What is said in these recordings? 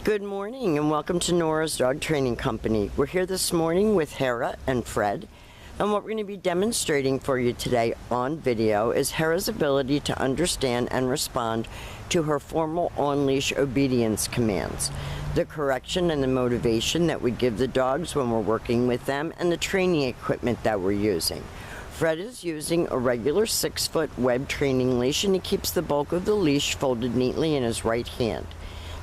Good morning and welcome to Nora's Dog Training Company. We're here this morning with Hera and Fred, and what we're going to be demonstrating for you today on video is Hera's ability to understand and respond to her formal on-leash obedience commands, the correction and the motivation that we give the dogs when we're working with them, and the training equipment that we're using. Fred is using a regular 6-foot web training leash, and he keeps the bulk of the leash folded neatly in his right hand.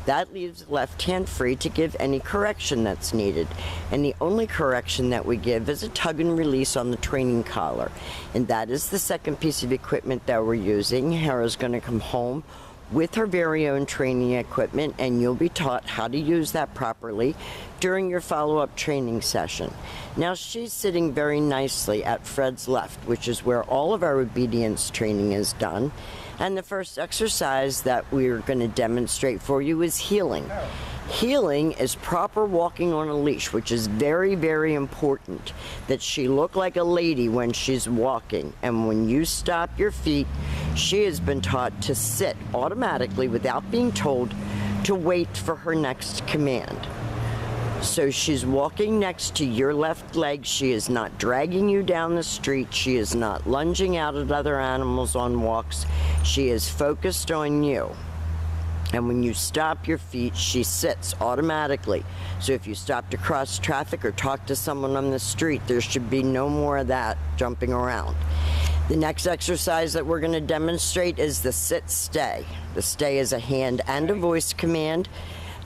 That leaves the left hand free to give any correction that's needed. And the only correction that we give is a tug and release on the training collar. And that is the second piece of equipment that we're using. Hera's going to come home with her very own training equipment, and you'll be taught how to use that properly during your follow-up training session. Now she's sitting very nicely at Fred's left, which is where all of our obedience training is done. And the first exercise that we're going to demonstrate for you is heeling. Heeling is proper walking on a leash, which is very, very important that she look like a lady when she's walking. And when you stop your feet, she has been taught to sit automatically without being told to wait for her next command. So she's walking next to your left leg. She is not dragging you down the street. She is not lunging out at other animals on walks. She is focused on you. And when you stop your feet, she sits automatically. So if you stop to cross traffic or talk to someone on the street, there should be no more of that jumping around. The next exercise that we're going to demonstrate is the sit-stay. The stay is a hand and a voice command.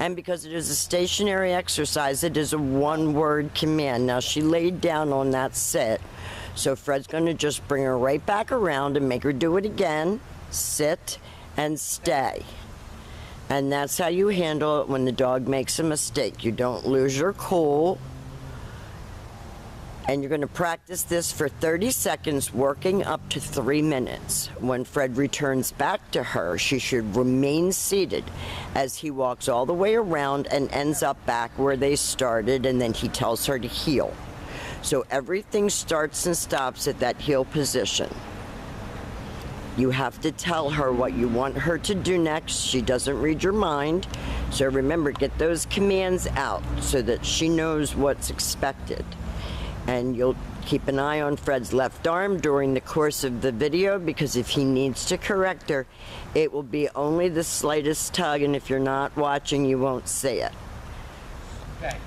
And because it is a stationary exercise, it is a one-word command. Now, she laid down on that sit, so Fred's going to just bring her right back around and make her do it again. Sit and stay. And that's how you handle it when the dog makes a mistake. You don't lose your cool. And you're going to practice this for 30 seconds, working up to 3 minutes. When Fred returns back to her, she should remain seated as he walks all the way around and ends up back where they started, and then he tells her to heel. So everything starts and stops at that heel position. You have to tell her what you want her to do next. She doesn't read your mind. So remember, get those commands out so that she knows what's expected. And you'll keep an eye on Fred's left arm during the course of the video, because if he needs to correct her, it will be only the slightest tug, and if you're not watching, you won't see it. Okay.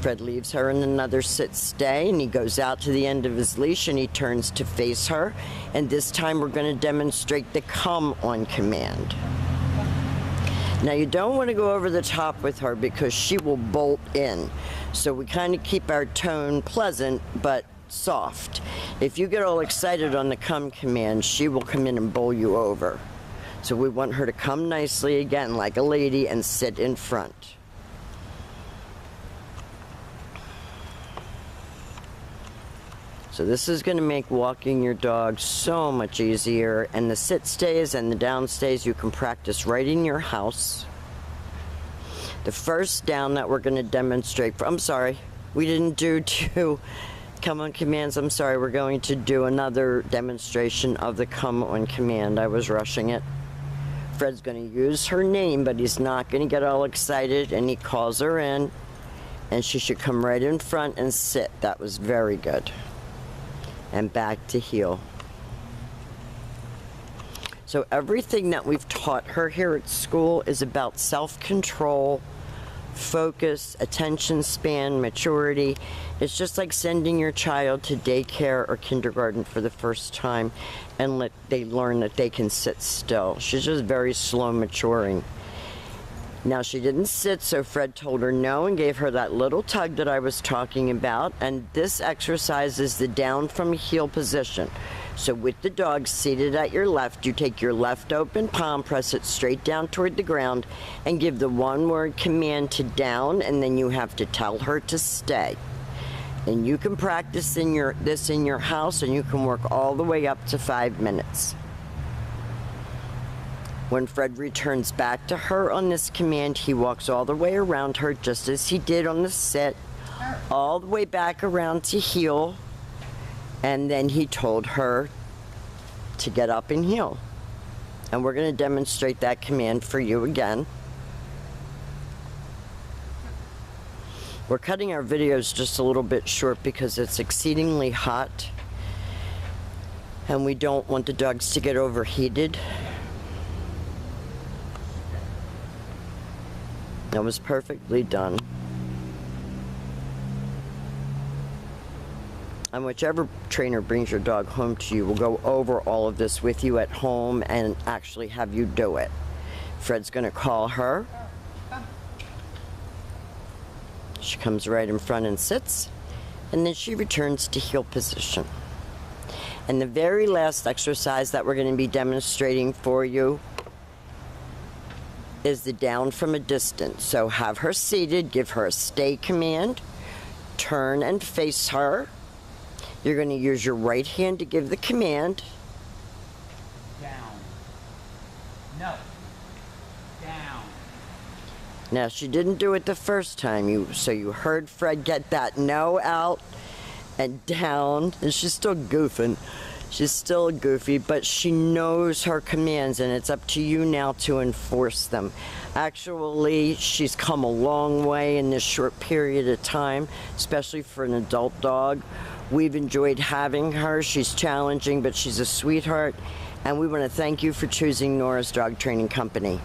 Fred leaves her in another sit-stay, and he goes out to the end of his leash, and he turns to face her. And this time we're going to demonstrate the come on command. Now, you don't want to go over the top with her because she will bolt in. So we kind of keep our tone pleasant but soft. If you get all excited on the come command, she will come in and bowl you over. So we want her to come nicely again like a lady and sit in front. So this is going to make walking your dog so much easier, and the sit stays and the down stays you can practice right in your house. The first down that we're going to demonstrate, I'm sorry, we didn't do 2 come on commands. I'm sorry, we're going to do another demonstration of the come on command. I was rushing it. Fred's going to use her name, but he's not going to get all excited, and he calls her in, and she should come right in front and sit. That was very good. And back to heel. So everything that we've taught her here at school is about self-control, focus, attention span, maturity. It's just like sending your child to daycare or kindergarten for the first time and they learn that they can sit still. She's just very slow maturing. Now, she didn't sit, so Fred told her no and gave her that little tug that I was talking about. And this exercise is the down from heel position. So with the dog seated at your left, you take your left open palm, press it straight down toward the ground, and give the one-word command to down, and then you have to tell her to stay. And you can practice this in your house, and you can work all the way up to 5 minutes. When Fred returns back to her on this command, he walks all the way around her, just as he did on the sit, all the way back around to heel, and then he told her to get up and heel. And we're going to demonstrate that command for you again. We're cutting our videos just a little bit short because it's exceedingly hot and we don't want the dogs to get overheated. That was perfectly done. And whichever trainer brings your dog home to you will go over all of this with you at home and actually have you do it. Fred's gonna call her. She comes right in front and sits, and then she returns to heel position. And the very last exercise that we're going to be demonstrating for you is the down from a distance. So have her seated, give her a stay command, turn and face her. You're going to use your right hand to give the command. Down. No. Down. Now, she didn't do it the first time, so you heard Fred get that no out and down, and she's still goofing. She's still goofy, but she knows her commands, and it's up to you now to enforce them. Actually, she's come a long way in this short period of time, especially for an adult dog. We've enjoyed having her. She's challenging, but she's a sweetheart, and we want to thank you for choosing Nora's Dog Training Company.